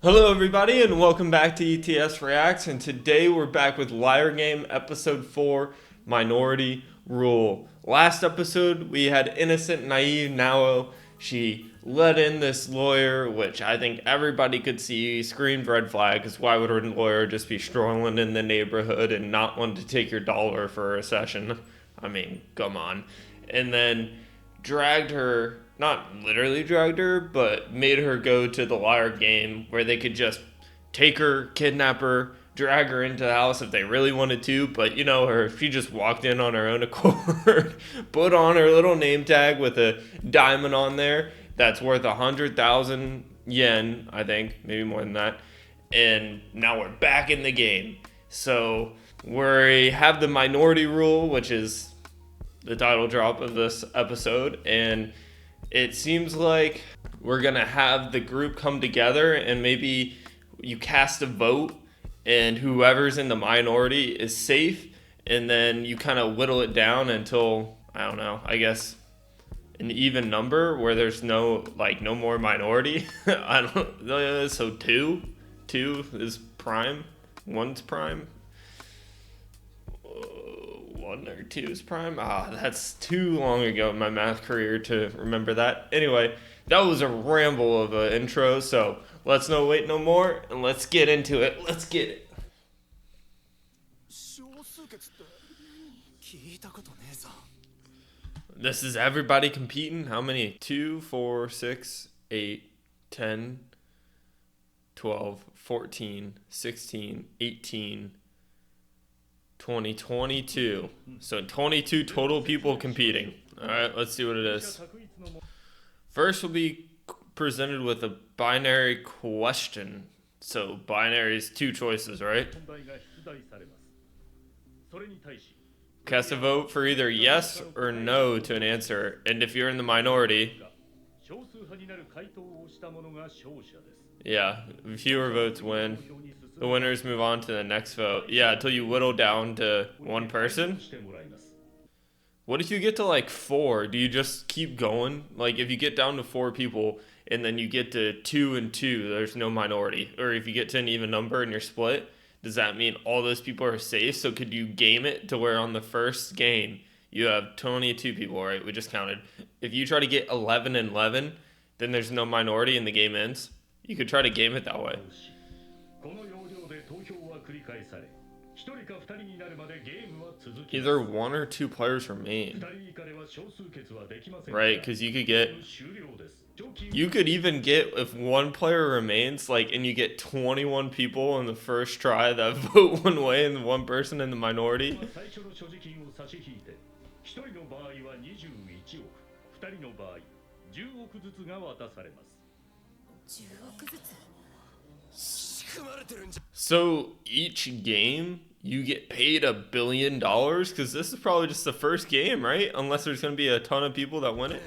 Hello, everybody, and welcome back to ETS Reacts. And today we're back with Liar Game Episode 4 Minority Rule. Last episode, we had innocent, naive Nao. She let in this lawyer, which I think everybody could see, screamed red flag, because why would a lawyer just be strolling in the neighborhood and not want to take your dollar for a session? I mean, come on. And then dragged her, not literally dragged her, but made her go to the liar game where they could just take her, kidnap her, drag her into the house if they really wanted to. But you know her, she just walked in on her own accord, put on her little name tag with a diamond on there that's worth 100,000 yen, I think, maybe more than that. And now we're back in the game. So we have the minority rule, which is the title drop of this episode, and it seems like we're gonna have the group come together and maybe you cast a vote and whoever's in the minority is safe, and then you kind of whittle it down until, I don't know, I guess an even number where there's no more minority. I don't so two is prime, one's prime, one or two is prime. That's too long ago in my math career to remember that. Anyway, that was a ramble of an intro, so let's no wait no more and let's get into it. Let's get it. This is everybody competing. How many? 2, 4, 6, 8, 10, 12, 14, 16, 18, 20, 22. So 22 total people competing. All right, let's see what it is. First, we'll be presented with a binary question. So binary is two choices, right? Cast a vote for either yes or no to an answer. And if you're in the minority, yeah, fewer votes win. The winners move on to the next vote. Yeah, until you whittle down to one person. What if you get to like 4? Do you just keep going? Like if you get down to 4 people and then you get to 2 and 2, there's no minority. Or if you get to an even number and you're split, does that mean all those people are safe? So could you game it to where on the first game you have 22 people, right? We just counted. If you try to get 11 and 11, then there's no minority and the game ends. You could try to game it that way. Either 1 or 2 players remain. Right, because you could even get, if 1 player remains, like, and you get 21 people in the first try that vote one way and 1 person in the minority. So each game you get paid $1 billion, because this is probably just the first game, right? Unless there's going to be a ton of people that win it.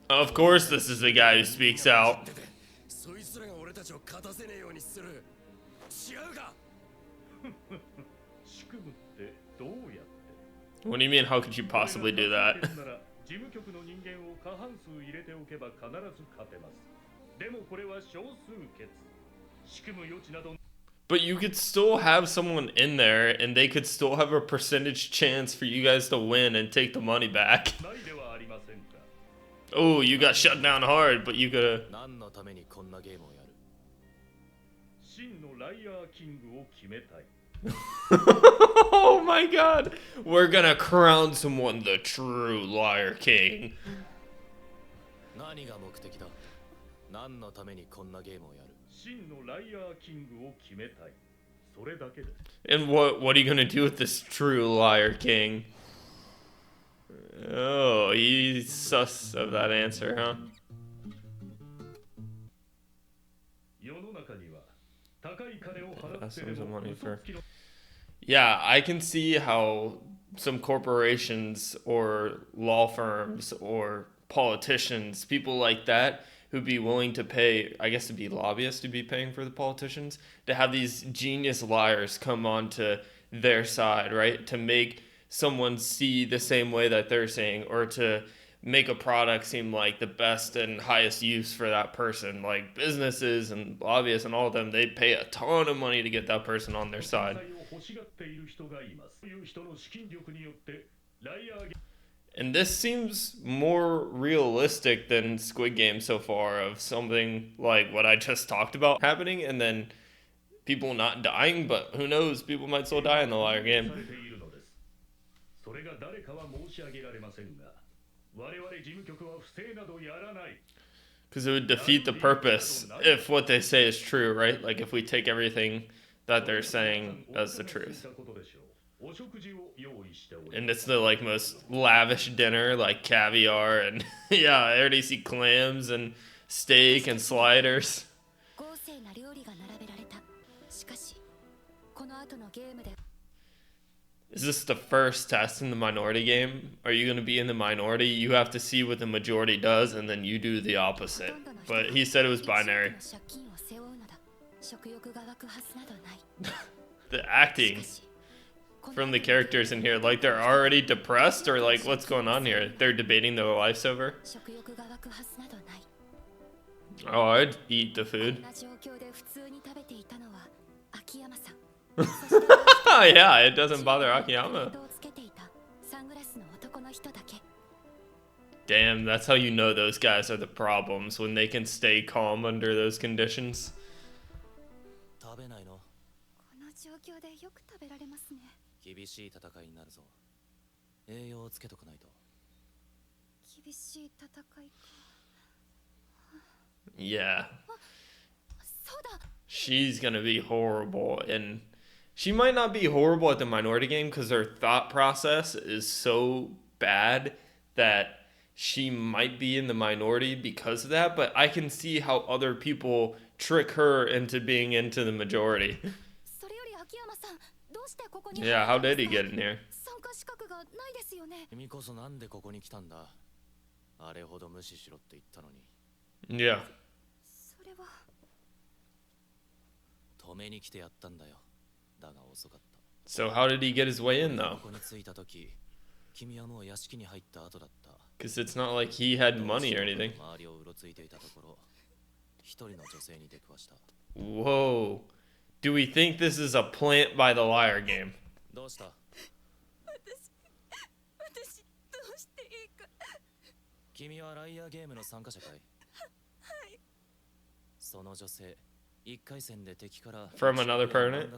Of course, this is the guy who speaks out. What do you mean, how could you possibly do that? But you could still have someone in there and they could still have a percentage chance for you guys to win and take the money back. Oh, you got shut down hard, but you could have. Oh my god! We're gonna crown someone the true Liar King. And what are you gonna do with this true Liar King? Oh, he's sus of that answer, huh? That's some money for. Yeah, I can see how some corporations or law firms or politicians, people like that, who'd be willing to pay, I guess to be lobbyists to be paying for the politicians, to have these genius liars come onto their side, right? To make someone see the same way that they're saying, or to make a product seem like the best and highest use for that person. Like businesses and lobbyists and all of them, they pay a ton of money to get that person on their side. And this seems more realistic than Squid Game so far, of something like what I just talked about happening and then people not dying, but who knows, people might still die in the liar game. Because it would defeat the purpose if what they say is true, right? Like if we take everything that they're saying as the truth. And it's the like most lavish dinner, like caviar and yeah, I already see clams and steak and sliders. Is this the first test in the minority game? Are you going to be in the minority? You have to see what the majority does and then you do the opposite. But he said it was binary. The acting from the characters in here, like they're already depressed, or like what's going on here? They're debating their lives over. Oh, I'd eat the food. Yeah, it doesn't bother Akiyama. Damn, that's how you know those guys are the problems, when they can stay calm under those conditions. Yeah. She's gonna be horrible, and she might not be horrible at the minority game because her thought process is so bad that she might be in the minority because of that, but I can see how other people trick her into being into the majority. Yeah, how did he get in here? Yeah. So how did he get his way in though? Because it's not like he had money or anything. Whoa. Do we think this is a plant by the liar game? From another opponent?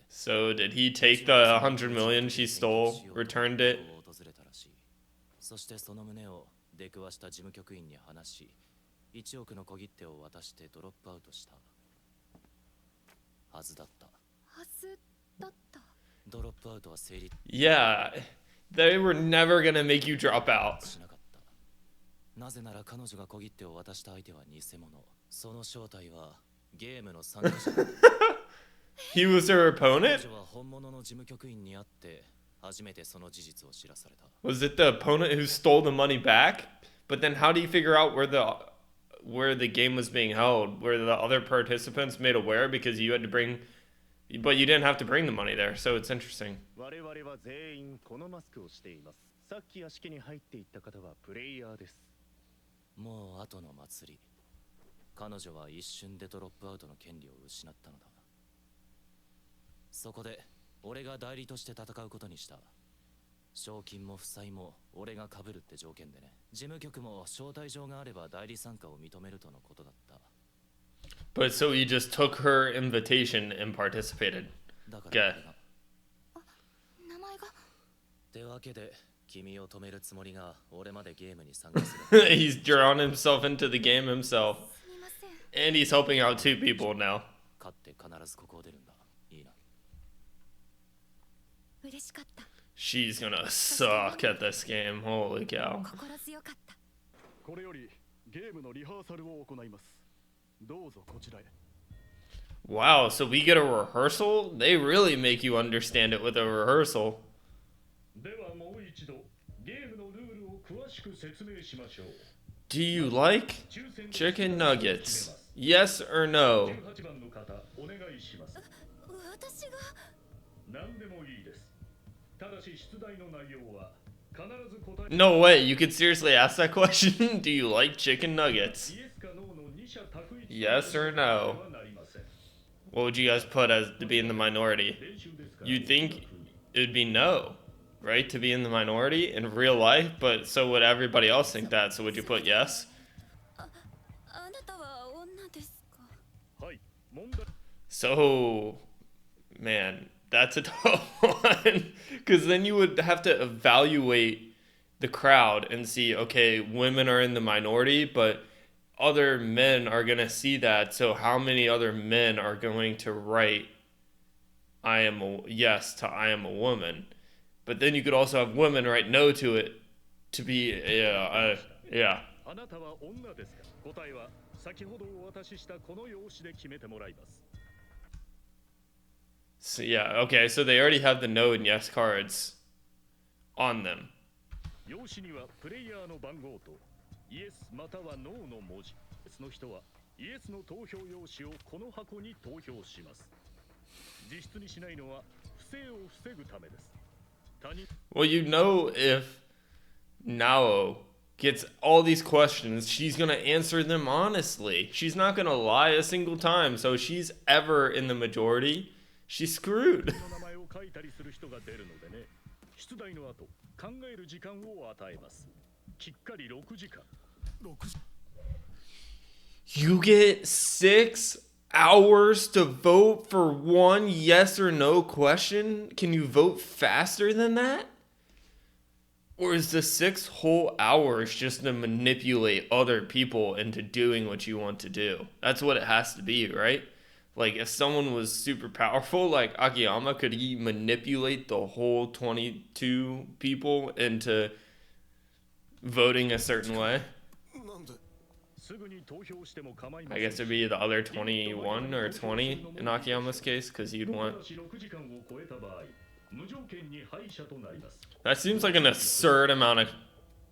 So did he take the 100 million she stole, returned it? Yeah, they were never gonna make you drop out. He was her opponent? Was it the opponent who stole the money back? But then how do you figure out where the game was being held? Were the other participants made aware because you had to bring, but you didn't have to bring the money there, so it's interesting. But so he just took her invitation and participated. Okay. He's drawn himself into the game himself. And he's helping out two people now. She's gonna suck at this game. Holy cow. Wow, so we get a rehearsal? They really make you understand it with a rehearsal. Do you like chicken nuggets? Yes or no? No way, you could seriously ask that question? Do you like chicken nuggets? Yes or no? What would you guys put as to be in the minority? You'd think it would be no, right? To be in the minority in real life, but so would everybody else think that, so would you put yes? So, man, that's a tough one. Because then you would have to evaluate the crowd and see, okay, women are in the minority, but other men are going to see that. So, how many other men are going to write I am a yes to I am a woman? But then you could also have women write no to it to be, yeah. So, yeah, okay, so they already have the no and yes cards on them. Well, you know, if Nao gets all these questions, she's going to answer them honestly. She's not going to lie a single time. So if she's ever in the majority, she's screwed. You get 6 hours to vote for one yes or no question? Can you vote faster than that? Or is the 6 whole hours just to manipulate other people into doing what you want to do? That's what it has to be, right? Like, if someone was super powerful, like Akiyama, could he manipulate the whole 22 people into voting a certain way? I guess it'd be the other 21 or 20 in Akiyama's case, because he'd want. That seems like an absurd amount of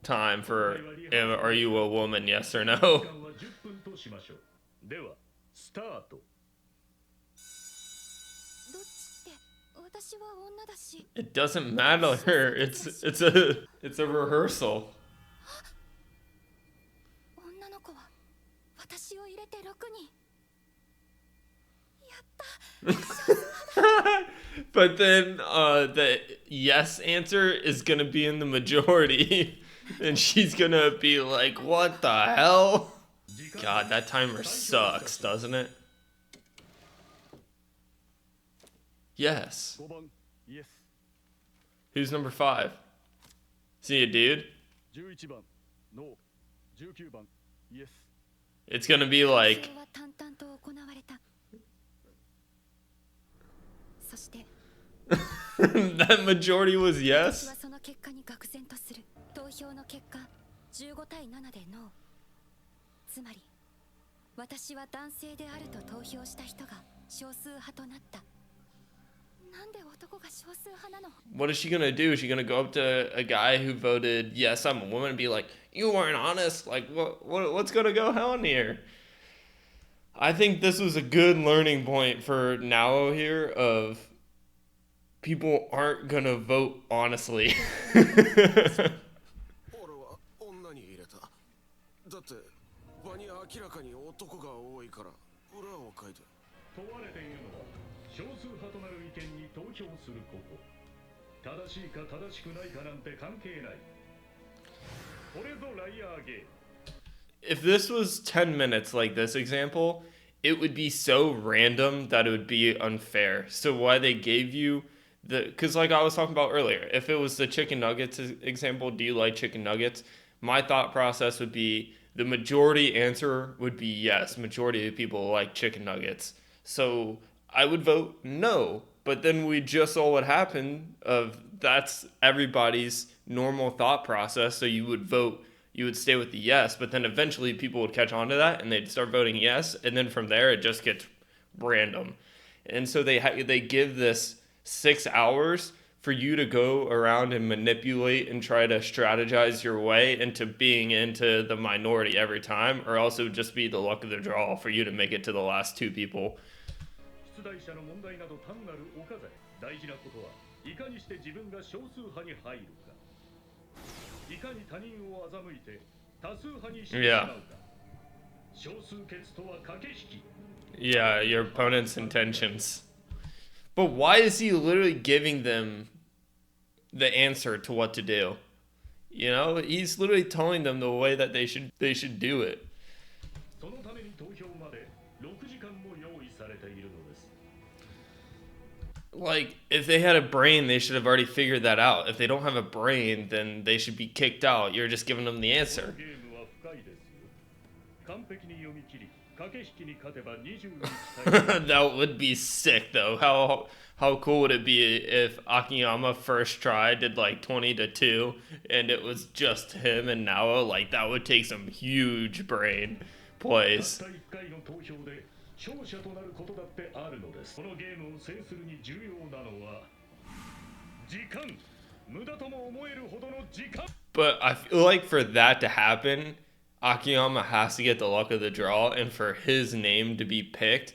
time for are you a woman, yes or no? It doesn't matter. It's a rehearsal. But then the yes answer is gonna be in the majority, and she's gonna be like, "What the hell?" God, that timer sucks, doesn't it? Yes. Who's number 5? See a dude? It's gonna be like. That majority was yes? What is she gonna do? Is she gonna go up to a guy who voted yes, I'm a woman, and be like, "You weren't honest"? Like, what's gonna go on here? I think this was a good learning point for Nao here of people aren't gonna vote honestly. If this was 10 minutes like this example, it would be so random that it would be unfair. So why they gave you because like I was talking about earlier, if it was the chicken nuggets example, do you like chicken nuggets? My thought process would be the majority answer would be yes. Majority of people like chicken nuggets. So I would vote no. But then we just saw what happened of that's everybody's normal thought process. So you would stay with the yes, but then eventually people would catch on to that and they'd start voting yes. And then from there, it just gets random. And so they give this 6 hours for you to go around and manipulate and try to strategize your way into being into the minority every time, or else it would just be the luck of the draw for you to make it to the last 2 people. 大事なことはいかにして自分が少数派に入るか。いかに他人を欺いて多数派にしてしまうか。少数決とは駆け引き。Yeah, your opponent's intentions. But why is he literally giving them the answer to what to do? You know, he's literally telling them the way that they should do it. そのために投票まで6時間も用意されているのです。 Like, if they had a brain, they should have already figured that out. If they don't have a brain, then they should be kicked out. You're just giving them the answer. ゲームは深いですよ。完璧に読み切り、駆け引きに勝てば21対 That would be sick, though. How cool would it be if Akiyama first try did like 20-2, and it was just him and Nao? Like, that would take some huge brain plays. たった1回の投票で勝者となることだってあるのです。このゲームを制するに重要なのは時間。無駄とも思えるほどの時間。 But I feel like for that to happen, Akiyama has to get the luck of the draw, and for his name to be picked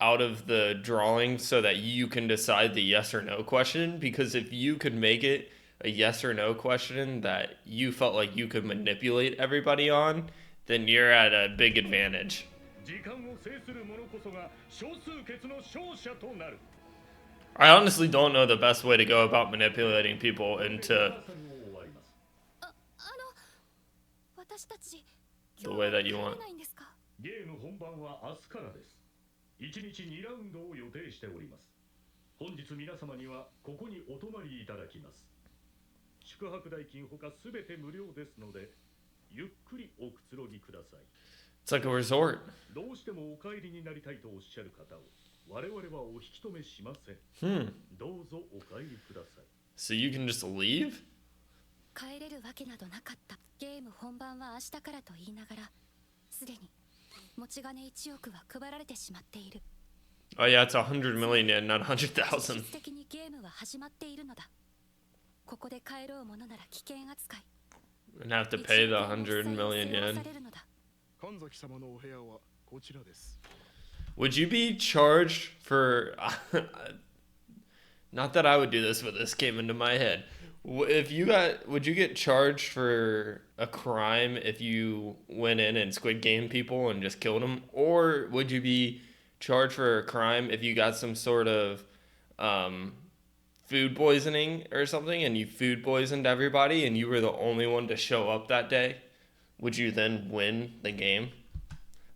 out of the drawing so that you can decide the yes or no question. Because if you could make it a yes or no question that you felt like you could manipulate everybody on, then you're at a big advantage. 時間を制する者こそが少数決の勝者となる。 I honestly don't know the best way to go about manipulating people into 私たち the way that you want. ないんですか？ゲーム本番は明日からです。1日2ラウンドを予定しております。本日皆様にはここにお泊まりいただきます。宿泊代金ほかすべて無料ですので、ゆっくりおくつろぎください。 It's like a resort. どうしてもお帰りになりたいとおっしゃる方を我々はお引き止めしません。どうぞお帰りください。 So you can just leave? 帰れるわけなどなかった。ゲーム本番は明日からと言いながら、すでに持ち金1億は配られてしまっている。 Oh yeah, it's 100 million yen, not 実 100,000. 質的にゲームは始まっているのだ。ここで帰ろうものなら危険扱い。 And have to pay the 100 million 1 yen. されるのだ。神崎様のお部屋はこちらです。 Would you be charged for... Not that I would do this, but this came into my head. Would you get charged for a crime if you went in and Squid Game people and just killed them? Or would you be charged for a crime if you got some sort of food poisoning or something and you food poisoned everybody and you were the only one to show up that day? Would you then win the game?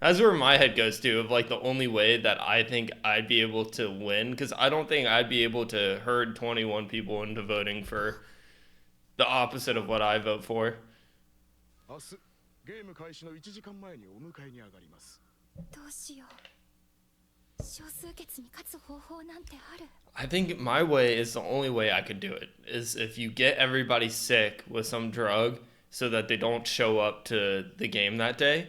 That's where my head goes to, of like the only way that I think I'd be able to win, because I don't think I'd be able to herd 21 people into voting for the opposite of what I vote for. 明日ゲーム開始の1時間前にお迎えに上がります。どうしよう。少数決に勝つ方法なんてある？ I think my way is the only way I could do it, is if you get everybody sick with some drug so that they don't show up to the game that day,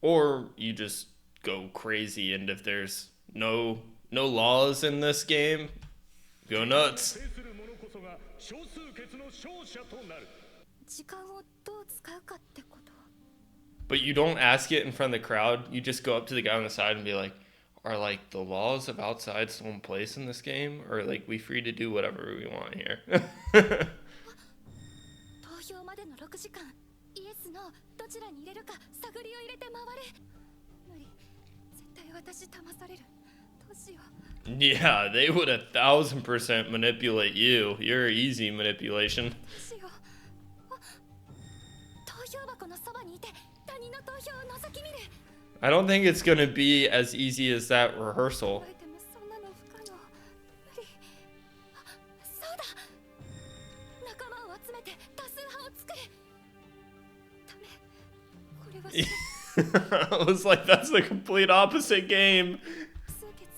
or you just go crazy, and if there's no laws in this game, go nuts. 制する者こそが少数決の勝者となる。時間をどう使うかってこと。 But you don't ask it in front of the crowd. You just go up to the guy on the side and be like, are like the laws of outside still in place in this game? Or like we free to do whatever we want here? 投票までの6時間、イエスのどちらに入れるか探りを入れて回れ。無理。絶対私騙される。どうしよう。 Yeah, they would 1,000% manipulate you. You're easy manipulation. どうしよう。あ、投票箱のそばにいて他人の投票を覗き見る。 I don't think it's gonna be as easy as that rehearsal. 覚えてもそんなの不可能。無理。あ、そうだ。仲間を集めて多数派を作れ。ダメ。これはし I was like, that's the complete opposite game. 数決。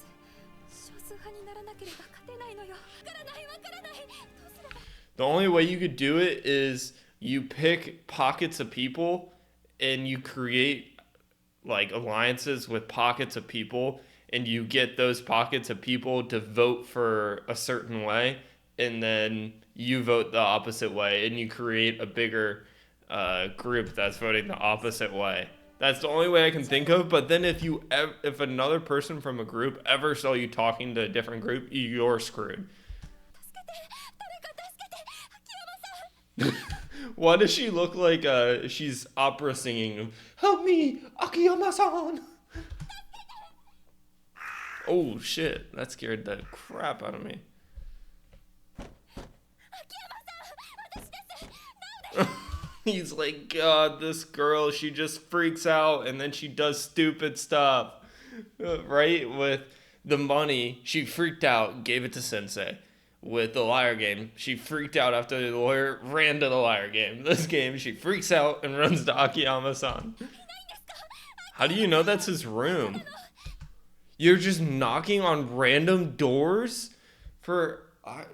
少数派にならなければ勝てないのよ。わからないわからない。どうすれば。 The only way you could do it is you pick pockets of people and you create like alliances with pockets of people, and you get those pockets of people to vote for a certain way, and then you vote the opposite way, and you create a bigger group that's voting the opposite way. That's the only way I can think of. But then if another person from a group ever saw you talking to a different group, you're screwed. Why does she look like she's opera singing? Help me, Akiyama-san! Oh shit, that scared the crap out of me. He's like, God, this girl, she just freaks out and then she does stupid stuff. Right? With the money, she freaked out, gave it to Sensei. With the liar game, she freaked out after the lawyer ran to the liar game. This game, she freaks out and runs to Akiyama-san. How do you know that's his room? You're just knocking on random doors for,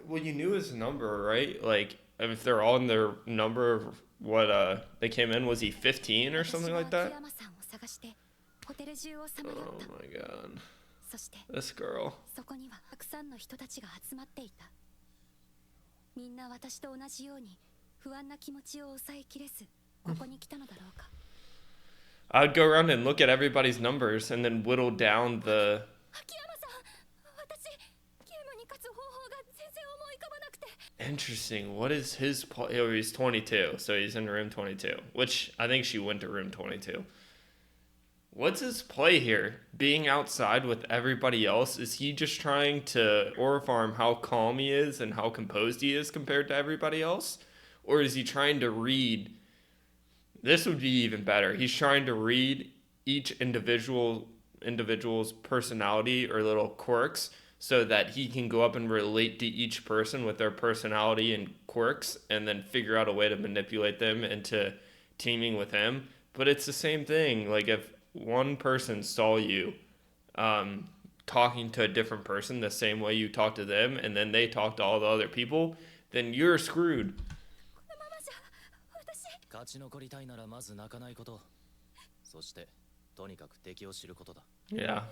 well, you knew his number, right? Like, if they're all in their number of what they came in, was he 15 or something like that? Oh my god. This girl. みんな私と同じように不安な気持ちを抑えきれずここに来たのだろうか I would go around and look at everybody's numbers and then whittle down the. Interesting. What is his play? Oh, he's 22, so he's in room 22, which I think she went to room 22. What's his play here? Being outside with everybody else? Is he just trying to aura-farm how calm he is and how composed he is compared to everybody else? Or is he trying to read? This would be even better. He's trying to read each individual's personality or little quirks so that he can go up and relate to each person with their personality and quirks and then figure out a way to manipulate them into teaming with him. But it's the same thing. Like if one person saw you talking to a different person the same way you talk to them and then they talk to all the other people, then you're screwed. 勝ち残りたいならまず泣かないこと。そしてとにかく敵を知ることだ。Yeah.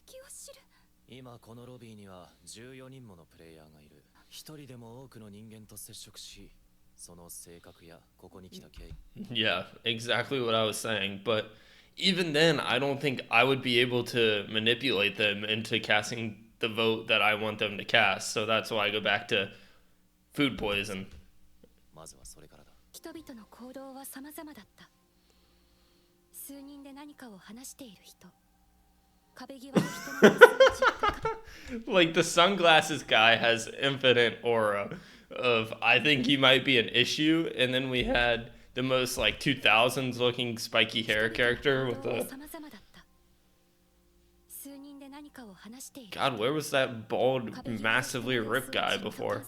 敵を知る。今このロビーには14人ものプレイヤーがいる。一人でも多くの人間と接触し、その性格やここに来た経緯。Yeah, exactly what I was saying. But even then, I don't think I would be able to manipulate them into casting the vote that I want them to cast. So that's why I go back to food poison. まずはそれからだ。人々の行動は様々だった。数人で何かを話している人。壁際の人の様子をじっと Like the sunglasses guy has infinite aura of I think he might be an issue, and then we had the most like 2000s looking spiky hair character with the. God, where was that bald, massively ripped guy before?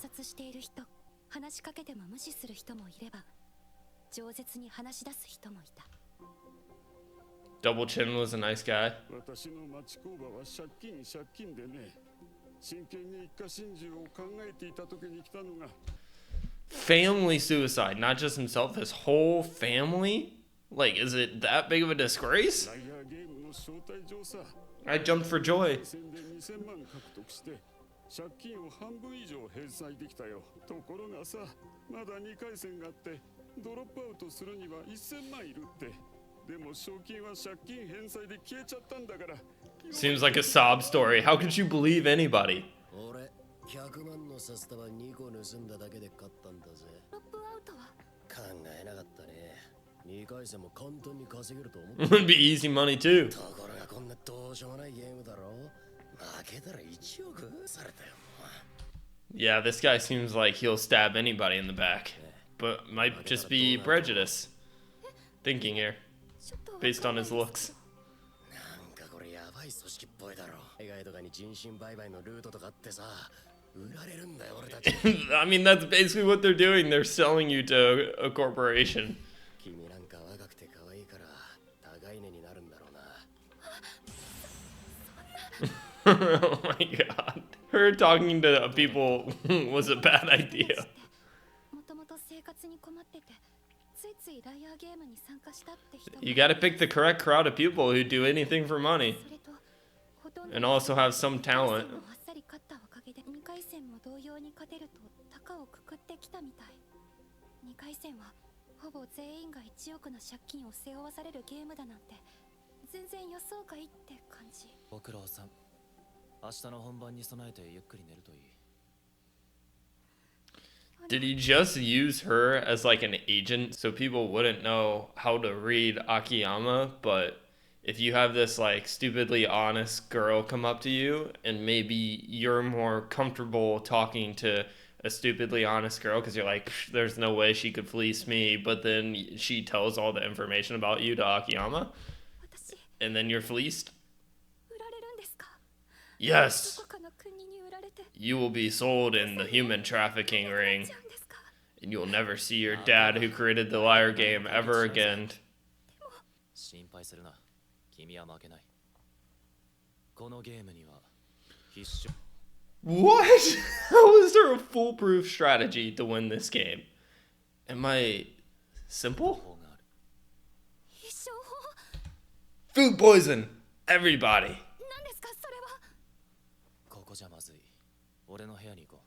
Double Chin was a nice guy. Family suicide, not just himself, his whole family? Like, is it that big of a disgrace? I jumped for joy. 借金を半分以上返済できたよ。ところがさ、まだ2回戦があって、ドロップアウトするには1000万いるって。でも賞金は借金返済で消えちゃったんだから。Seems like a sob story. How could you believe anybody? 俺、100万の札束2個盗んだだけで勝ったんだぜ。ドロップアウトは考えなかったね。2回戦も簡単に稼げると思う。It would be easy money too. ところがこんなどうしようもないゲームだろ。負けたら1億されたよ。Yeah, this guy seems like he'll stab anybody in the back, but might just be prejudice. Thinking here, based on his looks. なんかこれやばい組織っぽいだろ。海外とかに人身売買のルートとかあってさ、売られるんだよ俺たち。I mean, that's basically what they're doing. They're selling you to a corporation. 君なんか若くて可愛いから高い値になるんだろうな。Oh my god. Her talking to people was a bad idea. もともと生活に困ってて、ついついライアーゲームに参加したって人が。You gotta pick the correct crowd of people who do anything for money それとほとんど and also have some talent. あっさり勝ったおかげで2回戦も同様に勝てると高をくくってきたみたい。2回戦はほぼ全員が1億の借金を背負わされるゲームだなんて全然予想外って感じ。ご苦労さん。明日の本番に備えてゆっくり寝るといい。Did he just use her as like an agent so people wouldn't know how to read Akiyama? But if you have this like stupidly honest girl come up to you and maybe you're more comfortable talking to a stupidly honest girl because you're like, there's no way she could fleece me, but then she tells all the information about you to Akiyama 私 and then you're fleeced? 売られるんですか？ Yes, どこかの国に売られて you will be sold in the human trafficking 売ら ring. れちゃうんですか？ And you'll never see your dad who created the liar game ever again. 心配するな。君は負けない。このゲームには必勝。What? How is there a foolproof strategy to win this game? Am I simple? 法がある。必勝法 Food poison! Everybody! なんですかそれは？ここじゃまずい。俺の部屋に行こ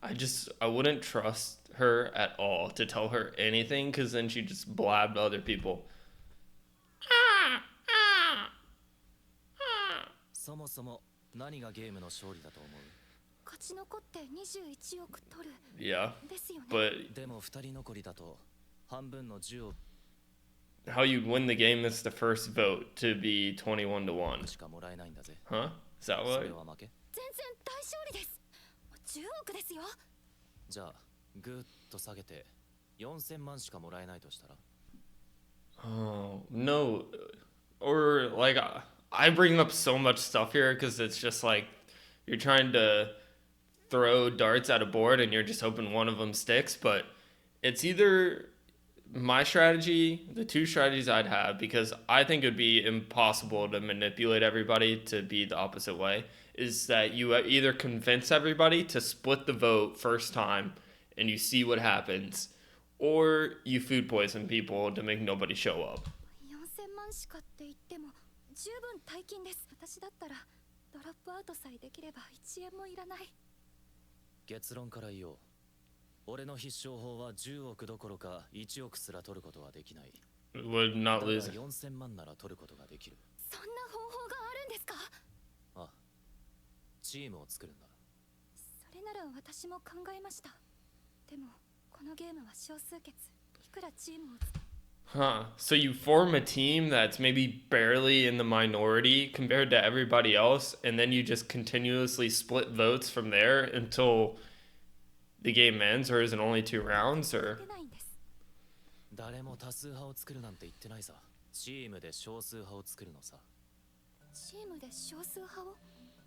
I wouldn't trust her at all to tell her anything because then she just blabbed to other people. う。そもそも何がゲームの勝利だと思う？勝ち残って21億取る Yeah, ですよね。 but でも2人残りだと半分の10億 how you win the game is the first vote to be 21 to 1. しかもらえないんだぜ。 Huh? Is that そ what? れは負け？全然大勝利です。10億ですよ。じゃあぐーっと下げて4000万しかもらえないとしたら Oh, no. Or, like, I bring up so much stuff here because it's just like you're trying to throw darts at a board and you're just hoping one of them sticks. But it's either my strategy, the two strategies I'd have, because I think it would be impossible to manipulate everybody to be the opposite way, is that you either convince everybody to split the vote first time and you see what happens, or you food poison people to make nobody show up. 4000万しかって言っても十分大金です。私だったらドロップアウトさえできれば1円もいらない。結論から言おう。俺の必勝法は10億どころか1億すら取ることはできない。 Would だ not が lose. 4000万なら取ることができる。そんな方法があるんですか？ああ、チームを作るんだ。それなら私も考えました。でもこのゲームは少数決。いくらチームを Huh. So you form a team that's maybe barely in the minority compared to everybody else, and then you just continuously split votes from there until the game ends, or is it only 2 rounds, 出 or? ないんです。誰も多数派を作るなんて言ってないさ。チームで少数派を作るのさ。チームで少数派を？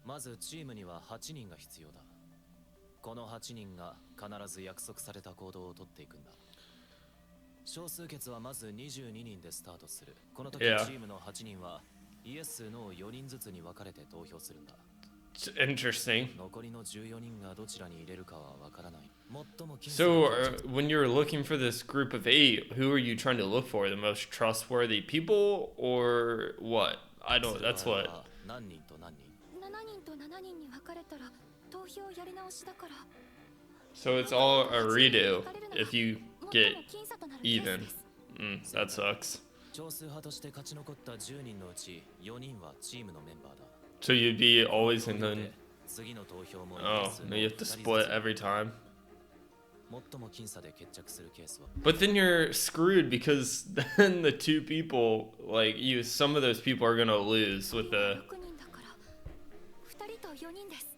まずチームには8人が必要だ。この8人が必ず約束された行動をとっていくんだ。少数決はまず22人でスタートする。この時 Yeah. チームの8人はイエス・ノー4人ずつに分かれて投票するんだ。 It's interesting. 残りの14人がどちらに入れるかは分からない。最も僅差 So な when you're looking for this group of 8, who are you trying to look for? The most trustworthy people, or what? I don't. That's それ what. は何人と何人7人と7人に分かれたら投票やり直しだから。 So it's all a redo if you 最 get も僅差となるケース even. です。 That sucks. 少数派として勝ち残った10人のうち4人はチームのメンバーだ。 So you'd be always in the. で次の投票もイエ Oh, ス no, you have to split every time. 最も僅差で決着するケースは But then you're screwed because then the 2 people, like you, some of those people are gonna lose with the 6人だから2人と4人です。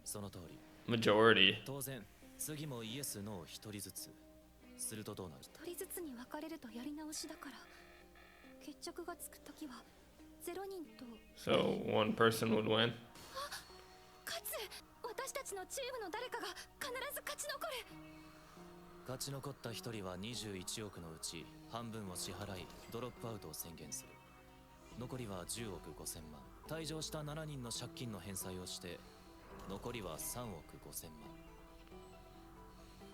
その通り。 majority. 当然、次もイエス・ノー1人ずつ。するとどうなる？ 1人ずつに分かれるとやり直しだから決着がつくときは0人と So one person would win. 勝つ。私たちのチームの誰かが必ず勝ち残る。勝ち残った1人は21億のうち半分を支払い、ドロップアウトを宣言する。残りは10億5000万。退場した7人の借金の返済をして、残りは3億5000万。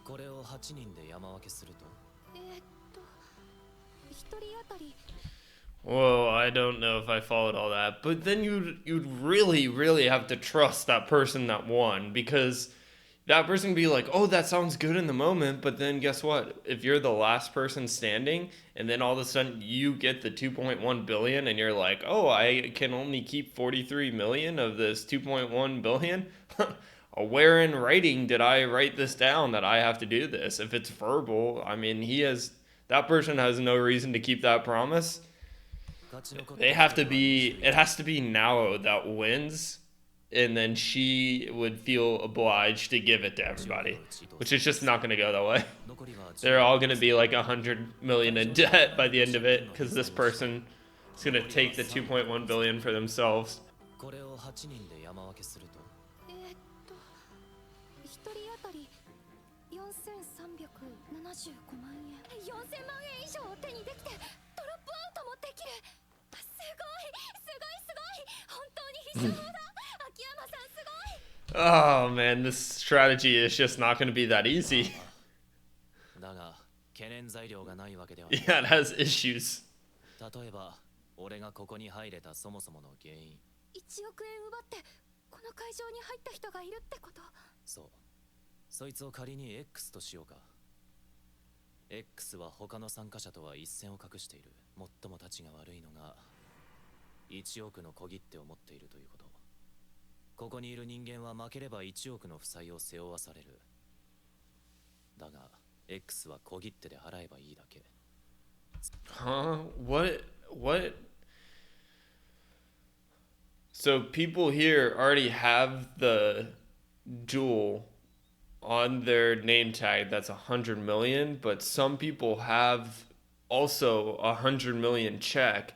これを8人で山分けすると1人当たり Whoa, I don't know if I followed all that. But then you'd really, really have to trust that person that won because that person can be like, oh, that sounds good in the moment. But then guess what? If you're the last person standing and then all of a sudden you get the 2.1 billion and you're like, oh, I can only keep 43 million of this 2.1 billion. where in writing did I write this down that I have to do this? If it's verbal, I mean, that person has no reason to keep that promise. It has to be Nao that wins, and then she would feel obliged to give it to everybody, which is just not going to go that way. They're all going to be like 100 million in debt by the end of it, because this person is going to take the 2.1 billion for themselves. これを8人で山分けすると1人当たり4375万円4000万円以上を手にできてドロップアウトもできるすごい本当に必勝だ秋山さんすごい Oh man, this strategy is just not going to be that easy. だが懸念材料がないわけでは Yeah, it has issues. 例えば俺がここに入れたそもそもの原因1億円奪ってこの会場に入った人がいるってことそうそいつを仮に X としようか X は他の参加者とは一線を画している最も立ちが悪いのが1億の小切手を持っているということここにいる人間は負ければ1億の負債を背負わされるだが X は小切手で払えばいいだけ Huh? What? So people here already have the jewel on their name tag that's 100 million, but some people have also 100 million check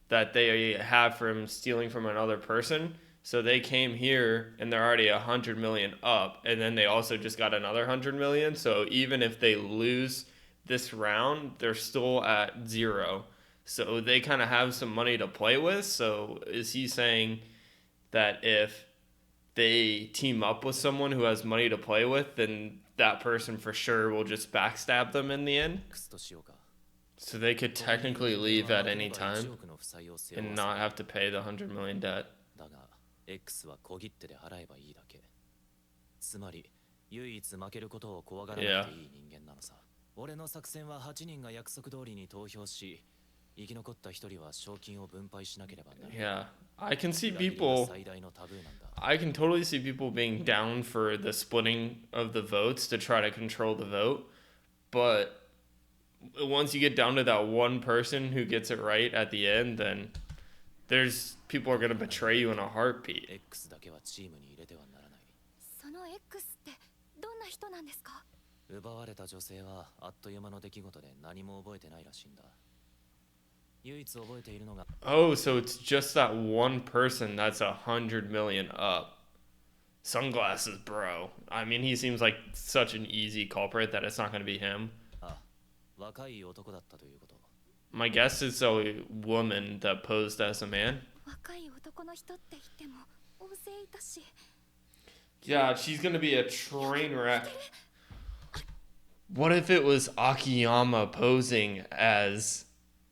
that they have from stealing from another person. So they came here and they're already 100 million up, and then they also just got another 100 million. So even if they lose this round, they're still at 0. So they kind of have some money to play with. So is he saying that if they team up with someone who has money to play with, then that person for sure will just backstab them in the end? X としようか So they could technically leave at any time and not have to pay the 100 million debt. だが X は小切手で払えばいいだけつまり唯一負けることを怖がらなくていい人間なのさ俺の作戦は8人が約束通りに投票し生き残った1人は賞金を分配しなければならない Yeah, I can totally see people being down for the splitting of the votes to try to control the vote, but once you get down to that one person who gets it right at the end, then there's people are going to betray you in a heartbeat. X だけはチームに入れてはならないその X ってどんな人なんですか奪われた女性はあっという間の出来事で何も覚えてないらしいんだ唯一覚えているのが Oh, so it's just that one person that's 100 million up. Sunglasses, bro. I mean, he seems like such an easy culprit that it's not going to be him. あ若い男だったということ My guess is a woman that posed as a man. 若い男の人って言っても大勢いたし Yeah, she's going to be a train wreck. What if it was Akiyama posing as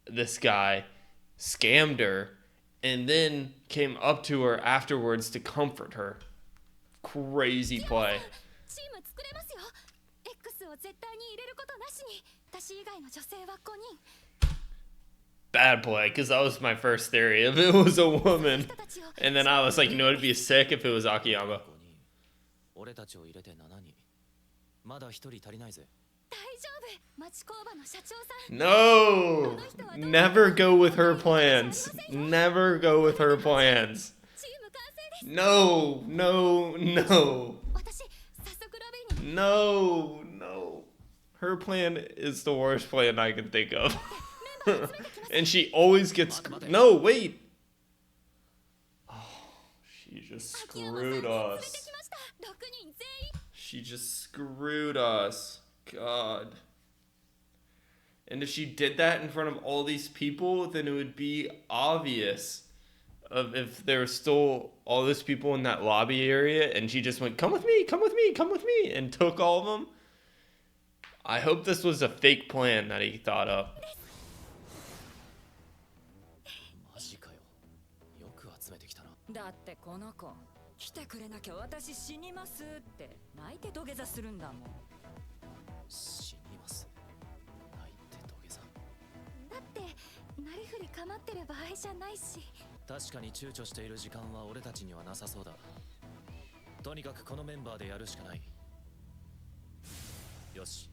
this guy, scammed her, and then came up to her afterwards to comfort her? Crazy play. チーム作れますよ X を絶対に入れることなしに私以外の女性は5人 Bad play, because that was my first theory. If it was a woman, and then I was like, you know, it'd be sick if it was Akiyama. 5人俺たちを入れて7人まだ1人足りないぜ大丈夫町工場の社長さん No! Never go with her plans. Never go with her plans. チーム完成です No, no, no. 私早速ロビーに No, no. Her plan is the worst plan I can think of. And she always gets... No, wait. Oh, she just 秋山さん screwed 連れて us. きました6人全員 She just screwed us. God. And if she did that in front of all these people, then it would be obvious of if there was still all these people in that lobby area and she just went, come with me, come with me, come with me, and took all of them. I hope this was a fake plan that he thought up. マジかよよく集めてきたなだってこの子来てくれなきゃ私死にますって泣いて土下座するんだもん死にます泣いて土下座だってなりふり構ってる場合じゃないし確かに躊躇している時間は俺たちにはなさそうだとにかくこのメンバーでやるしかない。よし、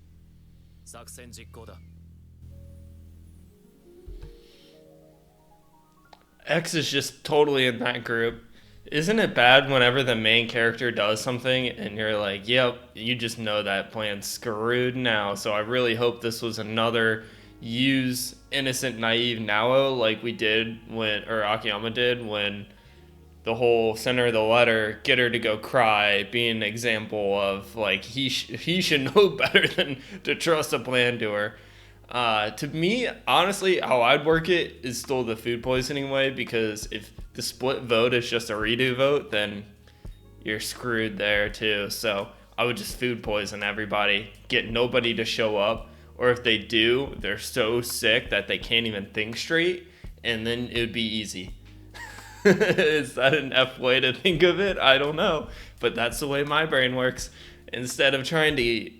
作戦実行だ。 X is just totally in that group. Isn't it bad whenever the main character does something and you're like, yep, you just know that plan's screwed now. So I really hope this was another use innocent, naive Nao like we did when, or Akiyama did when the whole center of the letter, get her to go cry, being an example of like he should know better than to trust a plan to her. To me, honestly, how I'd work it is still the food poisoning way, because if the split vote is just a redo vote, then you're screwed there too. So I would just food poison everybody, get nobody to show up, or if they do, they're so sick that they can't even think straight, and then it would be easy. Is that an F way to think of it? I don't know, but that's the way my brain works. Instead of trying to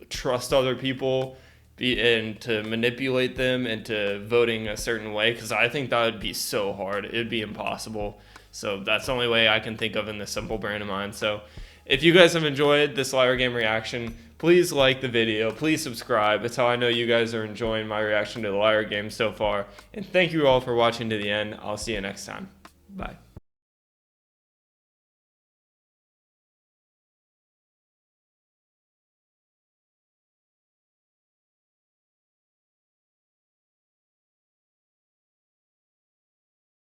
trust other people and to manipulate them into voting a certain way, because I think that would be so hard. It'd be impossible. So that's the only way I can think of in the simple brain of mine. So if you guys have enjoyed this Liar Game reaction, please like the video. Please subscribe. It's how I know you guys are enjoying my reaction to the Liar Game so far. And thank you all for watching to the end. I'll see you next time. Bye.